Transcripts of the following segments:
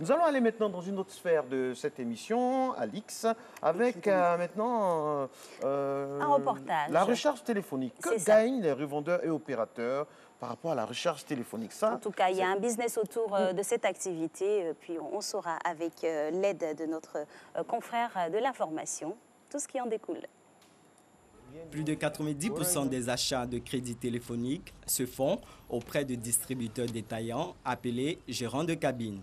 Nous allons aller maintenant dans une autre sphère de cette émission, Alix, avec maintenant un reportage. La recharge téléphonique. Que gagnent les revendeurs et opérateurs par rapport à la recharge téléphonique? Ça, en tout cas, il y a un business autour de cette activité. Puis on saura avec l'aide de notre confrère de l'information tout ce qui en découle. Plus de 90% des achats de crédits téléphoniques se font auprès de distributeurs détaillants appelés gérants de cabine.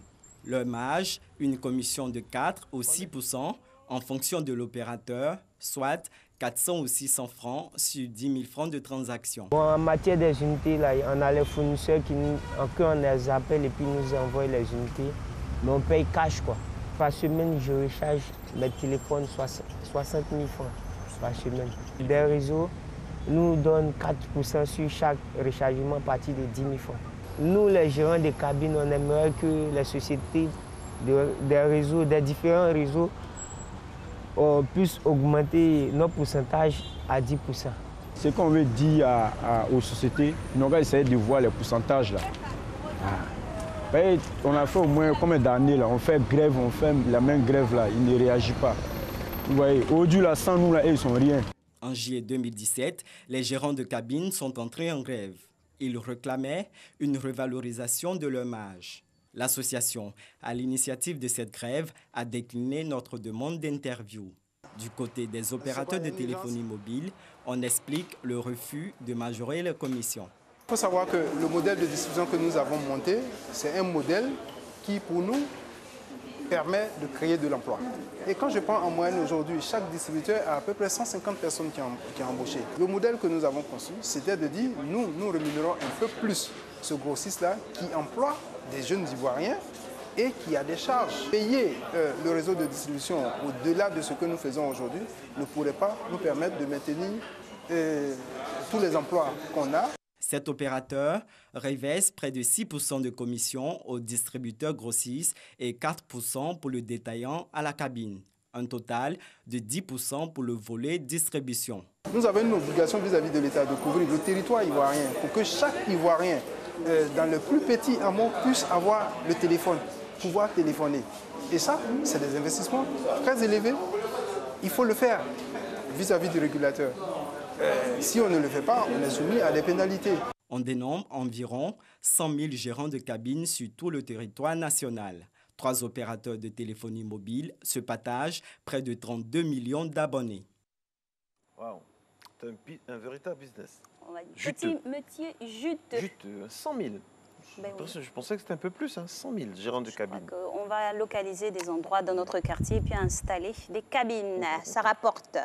Leur marge, une commission de 4 ou 6% en fonction de l'opérateur, soit 400 ou 600 francs sur 10 000 francs de transaction. Bon, en matière des unités, là, on a les fournisseurs on les appelle et puis nous envoient les unités. Mais on paye cash, quoi. Par semaine, je recharge mes téléphones 60 000 francs par semaine. Les réseaux nous donnent 4% sur chaque rechargement à partir de 10 000 francs. Nous, les gérants de cabine, on aimerait que les sociétés des différents réseaux puissent augmenter nos pourcentages à 10%. Ce qu'on veut dire aux sociétés, on va essayer de voir les pourcentages là. On a fait au moins combien d'années là, on fait grève, on fait la même grève là, ils ne réagissent pas. Vous voyez, aujourd'hui là, sans nous là, ils ne sont rien. En juillet 2017, les gérants de cabine sont entrés en grève. Ils réclamaient une revalorisation de leur marge. L'association, à l'initiative de cette grève, a décliné notre demande d'interview. Du côté des opérateurs de téléphonie mobile, on explique le refus de majorer les commissions. Il faut savoir que le modèle de distribution que nous avons monté, c'est un modèle qui, pour nous, permet de créer de l'emploi. Et quand je prends en moyenne aujourd'hui, chaque distributeur a à peu près 150 personnes qui ont embauché. Le modèle que nous avons conçu, c'était de dire, nous rémunérons un peu plus ce grossiste-là qui emploie des jeunes Ivoiriens et qui a des charges. Payer le réseau de distribution au-delà de ce que nous faisons aujourd'hui ne pourrait pas nous permettre de maintenir tous les emplois qu'on a. Cet opérateur reverse près de 6% de commission aux distributeurs grossistes et 4% pour le détaillant à la cabine. Un total de 10% pour le volet distribution. Nous avons une obligation vis-à-vis de l'État de couvrir le territoire ivoirien pour que chaque Ivoirien, dans le plus petit hameau, puisse avoir le téléphone, pouvoir téléphoner. Et ça, c'est des investissements très élevés. Il faut le faire vis-à-vis du régulateur. Si on ne le fait pas, on est soumis à des pénalités. On dénombre environ 100 000 gérants de cabine sur tout le territoire national. 3 opérateurs de téléphonie mobile se partagent près de 32 millions d'abonnés. Waouh, c'est un véritable business. Petit métier juteux. Juteux, 100 000. Ben oui. Je pensais que c'était un peu plus, 100 000 gérants de cabine. On va localiser des endroits dans notre quartier et puis installer des cabines. Ça rapporte.